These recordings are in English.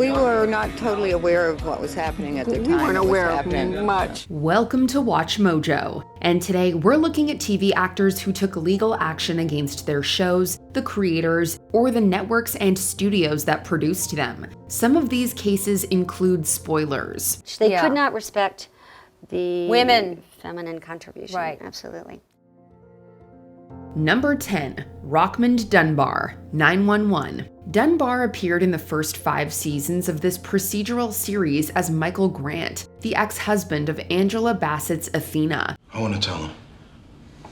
We were not totally aware of what was happening at the time. We weren't aware of much. Welcome to Watch Mojo, and today we're looking at TV actors who took legal action against their shows, the creators, or the networks and studios that produced them. Some of these cases include spoilers. They could not respect the women, feminine contribution. Right. Absolutely. Number 10, Rockmond Dunbar, 911. Dunbar appeared in the first 5 seasons of this procedural series as Michael Grant, the ex-husband of Angela Bassett's Athena. I want to tell him.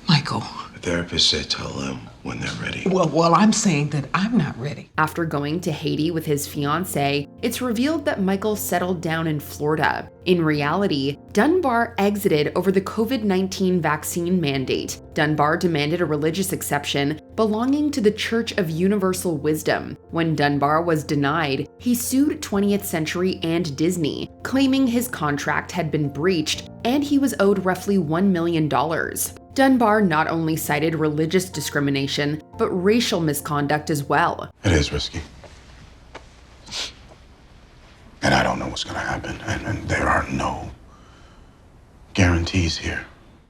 Michael. The therapist said tell them when they're ready. Well, I'm saying that I'm not ready. After going to Haiti with his fiancée, it's revealed that Michael settled down in Florida. In reality, Dunbar exited over the COVID-19 vaccine mandate. Dunbar demanded a religious exception belonging to the Church of Universal Wisdom. When Dunbar was denied, he sued 20th Century and Disney, claiming his contract had been breached and he was owed roughly $1 million. Dunbar not only cited religious discrimination, but racial misconduct as well. It is risky. And I don't know what's going to happen. And there are no guarantees here.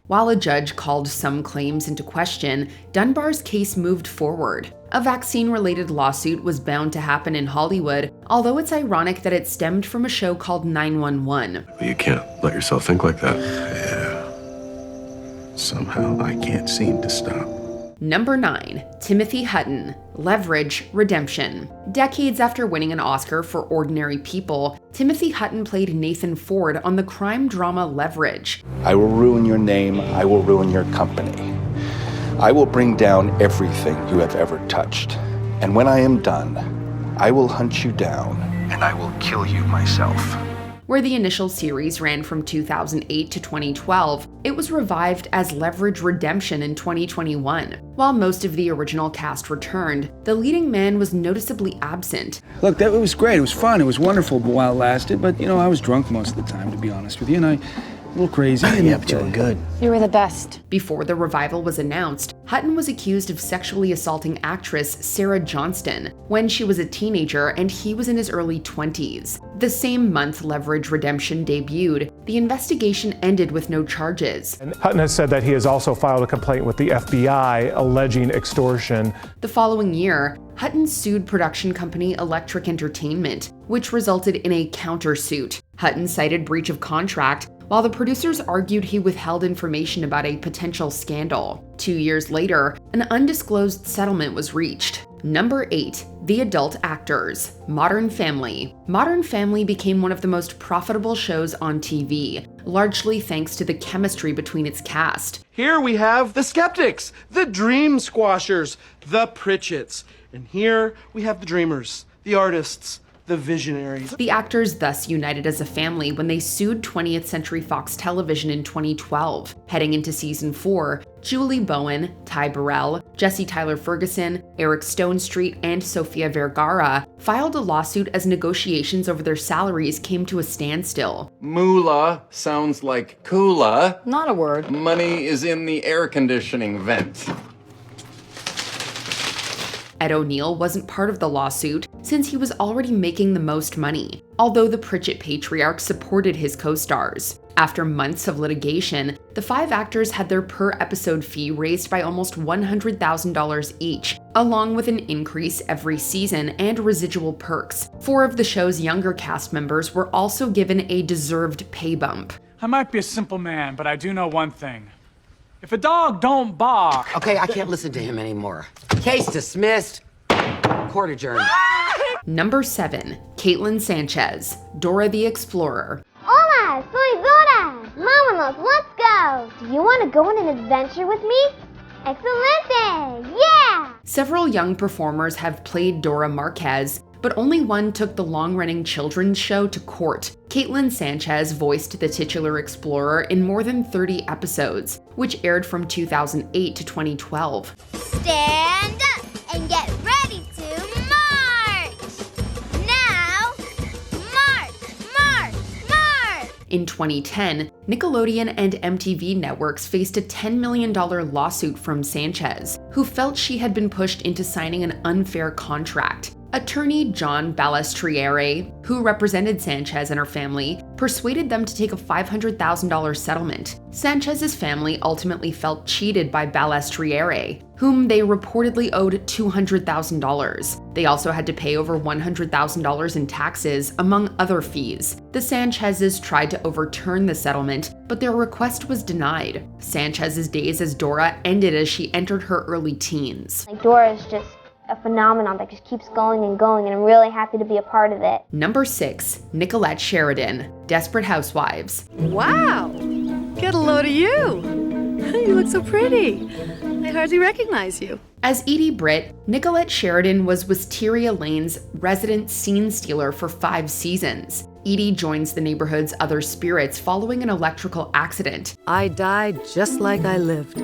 While a judge called some claims into question, Dunbar's case moved forward. A vaccine-related lawsuit was bound to happen in Hollywood, although it's ironic that it stemmed from a show called 911. You can't let yourself think like that. Yeah. Somehow I can't seem to stop. Number 9, Timothy Hutton, Leverage, Redemption. Decades after winning an Oscar for Ordinary People, Timothy Hutton played Nathan Ford on the crime drama Leverage. I will ruin your name, I will ruin your company. I will bring down everything you have ever touched. And when I am done, I will hunt you down and I will kill you myself. Where the initial series ran from 2008 to 2012, it was revived as Leverage Redemption in 2021. While most of the original cast returned, the leading man was noticeably absent. Look, it was great. It was fun. It was wonderful while it lasted. But, I was drunk most of the time, to be honest with you. And a little crazy. Yeah, but you were good. You were the best. Before the revival was announced, Hutton was accused of sexually assaulting actress Sarah Johnston when she was a teenager and he was in his early 20s. The same month Leverage Redemption debuted, the investigation ended with no charges. And Hutton has said that he has also filed a complaint with the FBI alleging extortion. The following year, Hutton sued production company Electric Entertainment, which resulted in a countersuit. Hutton cited breach of contract, while the producers argued he withheld information about a potential scandal. 2 years later, an undisclosed settlement was reached. Number 8, The Adult Actors, Modern Family. Modern Family became one of the most profitable shows on TV, largely thanks to the chemistry between its cast. Here we have the Skeptics, the Dream Squashers, the Pritchett's. And here we have the Dreamers, the Artists, the Visionaries. The actors thus united as a family when they sued 20th Century Fox Television in 2012. Heading into season 4, Julie Bowen, Ty Burrell, Jesse Tyler Ferguson, Eric Stonestreet, and Sofia Vergara filed a lawsuit as negotiations over their salaries came to a standstill. Moolah sounds like coolah. Not a word. Money is in the air conditioning vent. Ed O'Neill wasn't part of the lawsuit since he was already making the most money, although the Pritchett patriarch supported his co-stars. After months of litigation, the 5 actors had their per-episode fee raised by almost $100,000 each, along with an increase every season and residual perks. 4 of the show's younger cast members were also given a deserved pay bump. I might be a simple man, but I do know one thing. If a dog don't bark... Okay, I can't listen to him anymore. Case dismissed. Court adjourned. Number 7, Caitlin Sanchez, Dora the Explorer. Hola, soy Dora. Vámonos, let's go. Do you want to go on an adventure with me? Excelente! Yeah! Several young performers have played Dora Marquez, but only one took the long-running children's show to court. Caitlin Sanchez voiced the titular explorer in more than 30 episodes, which aired from 2008 to 2012. Stand up and get ready to march! Now, march! In 2010, Nickelodeon and MTV networks faced a $10 million lawsuit from Sanchez, who felt she had been pushed into signing an unfair contract. Attorney John Balestrieri, who represented Sanchez and her family, persuaded them to take a $500,000 settlement. Sanchez's family ultimately felt cheated by Balestrieri, whom they reportedly owed $200,000. They also had to pay over $100,000 in taxes, among other fees. The Sanchezes tried to overturn the settlement, but their request was denied. Sanchez's days as Dora ended as she entered her early teens. Dora is just a phenomenon that just keeps going, and I'm really happy to be a part of it. Number 6, Nicollette Sheridan, Desperate Housewives. Wow! Get a load of you! You look so pretty. I hardly recognize you. As Edie Britt, Nicollette Sheridan was Wisteria Lane's resident scene stealer for 5 seasons. Edie joins the neighborhood's other spirits following an electrical accident. I died just like I lived,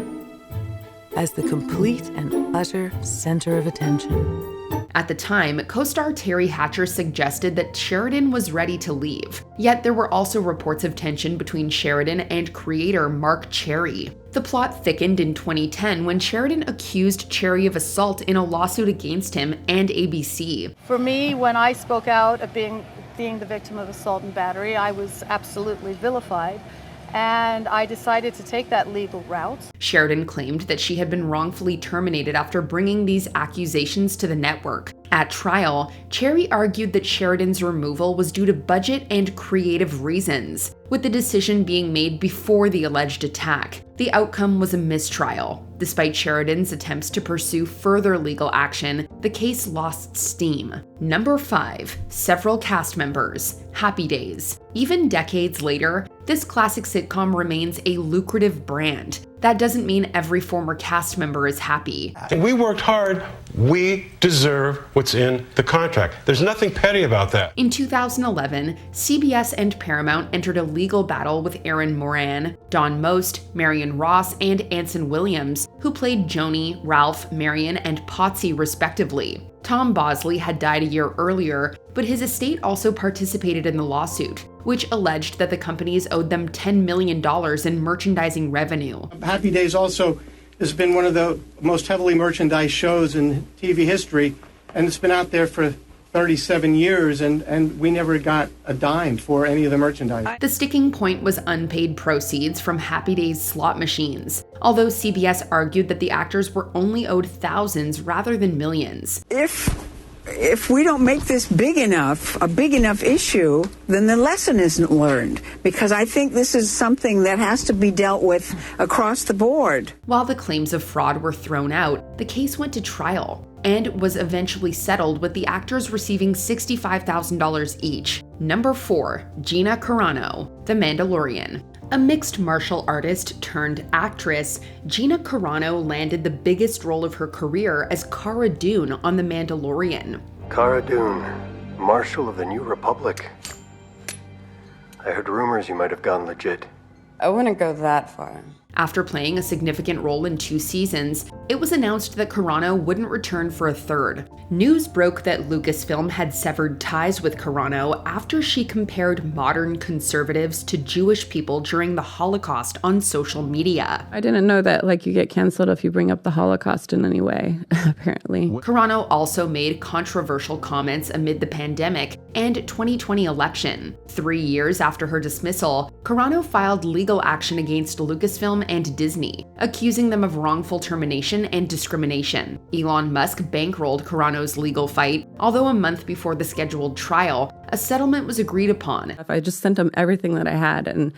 as the complete and utter center of attention. At the time, co-star Terry Hatcher suggested that Sheridan was ready to leave. Yet there were also reports of tension between Sheridan and creator Mark Cherry. The plot thickened in 2010 when Sheridan accused Cherry of assault in a lawsuit against him and ABC. For me, when I spoke out of being the victim of assault and battery, I was absolutely vilified. And I decided to take that legal route. Sheridan claimed that she had been wrongfully terminated after bringing these accusations to the network. At trial, Cherry argued that Sheridan's removal was due to budget and creative reasons, with the decision being made before the alleged attack. The outcome was a mistrial. Despite Sheridan's attempts to pursue further legal action, the case lost steam. Number 5, several cast members. Happy Days. Even decades later, this classic sitcom remains a lucrative brand. That doesn't mean every former cast member is happy. We worked hard. We deserve what's in the contract. There's nothing petty about that. In 2011, CBS and Paramount entered a legal battle with Aaron Moran, Dawn Most, Marion Ross, and Anson Williams, who played Joni, Ralph, Marion, and Potsy respectively. Tom Bosley had died a year earlier, but his estate also participated in the lawsuit, which alleged that the companies owed them $10 million in merchandising revenue. Happy Days also has been one of the most heavily merchandised shows in TV history, and it's been out there for 37 years, and we never got a dime for any of the merchandise. The sticking point was unpaid proceeds from Happy Days slot machines, although CBS argued that the actors were only owed thousands rather than millions. If we don't make this a big enough issue, then the lesson isn't learned, because I think this is something that has to be dealt with across the board. While the claims of fraud were thrown out, the case went to trial and was eventually settled with the actors receiving $65,000 each. Number 4, Gina Carano, The Mandalorian. A mixed martial artist turned actress, Gina Carano landed the biggest role of her career as Cara Dune on The Mandalorian. Cara Dune, Marshal of the New Republic. I heard rumors you might have gone legit. I wouldn't go that far. After playing a significant role in 2 seasons, it was announced that Carano wouldn't return for a third. News broke that Lucasfilm had severed ties with Carano after she compared modern conservatives to Jewish people during the Holocaust on social media. I didn't know that, you get canceled if you bring up the Holocaust in any way, apparently. Carano also made controversial comments amid the pandemic and 2020 election. 3 years after her dismissal, Carano filed legal action against Lucasfilm and Disney, accusing them of wrongful termination and discrimination. Elon Musk bankrolled Carano's legal fight, although a month before the scheduled trial, a settlement was agreed upon. I just sent them everything that I had, and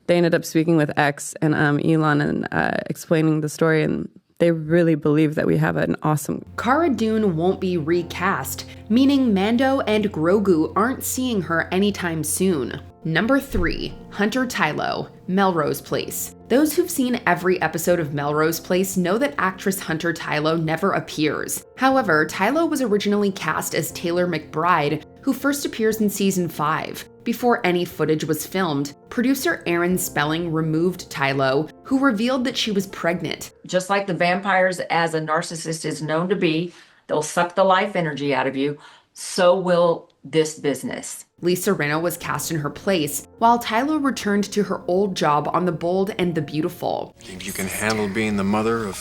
they ended up speaking with X and Elon and explaining the story, and they really believe that we have an awesome... Cara Dune won't be recast, meaning Mando and Grogu aren't seeing her anytime soon. Number 3, Hunter Tylo, Melrose Place. Those who've seen every episode of Melrose Place know that actress Hunter Tylo never appears. However, Tylo was originally cast as Taylor McBride, who first appears in season 5. Before any footage was filmed, producer Aaron Spelling removed Tylo, who revealed that she was pregnant. Just like the vampires as a narcissist is known to be, they'll suck the life energy out of you, so will this business. Lisa Rinna was cast in her place, while Tylo returned to her old job on The Bold and the Beautiful. Think you can handle being the mother of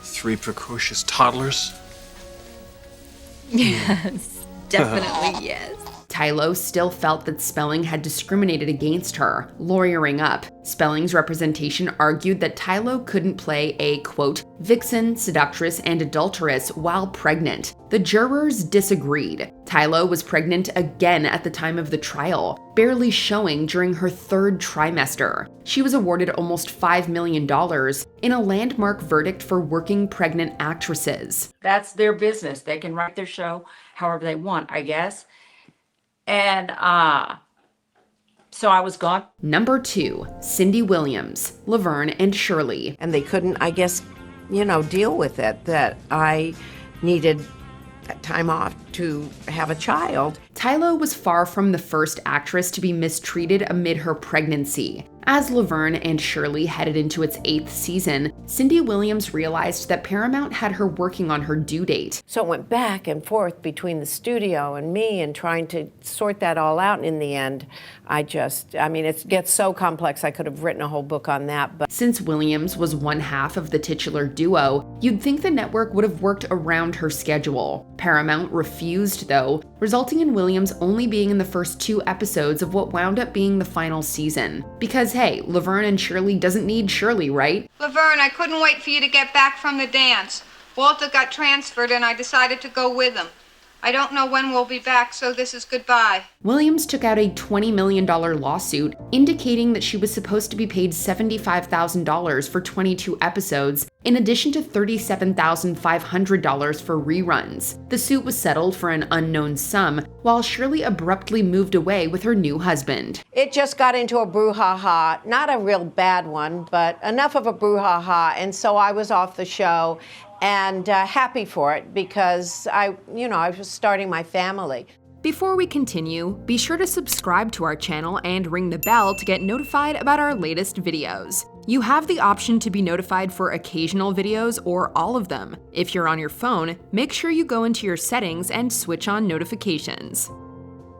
3 precocious toddlers? Yes, definitely yes. Tylo still felt that Spelling had discriminated against her, lawyering up. Spelling's representation argued that Tylo couldn't play a, quote, vixen, seductress, and adulteress while pregnant. The jurors disagreed. Tylo was pregnant again at the time of the trial, barely showing during her third trimester. She was awarded almost $5 million in a landmark verdict for working pregnant actresses. That's their business. They can write their show however they want, I guess. And so I was gone. Number 2, Cindy Williams, Laverne and Shirley. And they couldn't, I guess, deal with it, that I needed time off to have a child. Tylo was far from the first actress to be mistreated amid her pregnancy. As Laverne and Shirley headed into its 8th season, Cindy Williams realized that Paramount had her working on her due date. So it went back and forth between the studio and me and trying to sort that all out. And in the end, it gets so complex, I could have written a whole book on that. But since Williams was one half of the titular duo, you'd think the network would have worked around her schedule. Paramount refused, though, resulting in Williams only being in the first 2 episodes of what wound up being the final season. Because hey, Laverne and Shirley doesn't need Shirley, right? Laverne, I couldn't wait for you to get back from the dance. Walter got transferred and I decided to go with him. I don't know when we'll be back, so this is goodbye. Williams took out a $20 million lawsuit indicating that she was supposed to be paid $75,000 for 22 episodes, in addition to $37,500 for reruns. The suit was settled for an unknown sum, while Shirley abruptly moved away with her new husband. it just got into a brouhaha, not a real bad one, but enough of a brouhaha, and so I was off the show. And happy for it because I was starting my family. Before we continue, be sure to subscribe to our channel and ring the bell to get notified about our latest videos. You have the option to be notified for occasional videos or all of them. If you're on your phone, make sure you go into your settings and switch on notifications.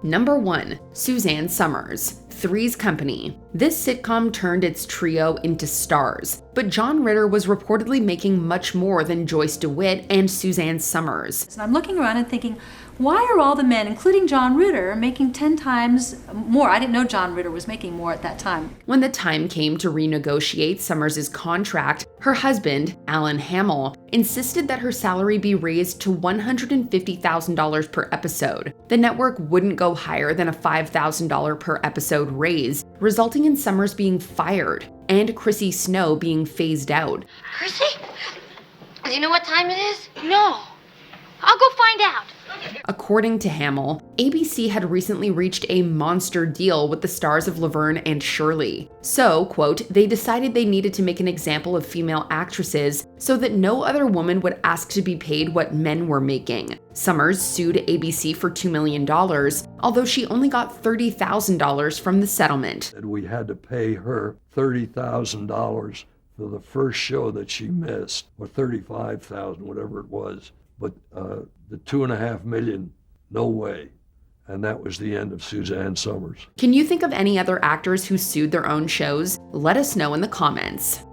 Number 1, Suzanne Somers, Three's Company. This sitcom turned its trio into stars, but John Ritter was reportedly making much more than Joyce DeWitt and Suzanne Somers. And I'm looking around and thinking, why are all the men, including John Ritter, making 10 times more? I didn't know John Ritter was making more at that time. When the time came to renegotiate Somers' contract, her husband, Alan Hamill, insisted that her salary be raised to $150,000 per episode. The network wouldn't go higher than a $5,000 per episode raise, resulting in Somers being fired and Chrissy Snow being phased out. Chrissy? Do you know what time it is? No. I'll go find out. According to Hamill, ABC had recently reached a monster deal with the stars of Laverne and Shirley. So, quote, they decided they needed to make an example of female actresses so that no other woman would ask to be paid what men were making. Somers sued ABC for $2 million, although she only got $30,000 from the settlement. We had to pay her $30,000 for the first show that she missed, or $35,000, whatever it was. But the $2.5 million, no way. And that was the end of Suzanne Somers. Can you think of any other actors who sued their own shows? Let us know in the comments.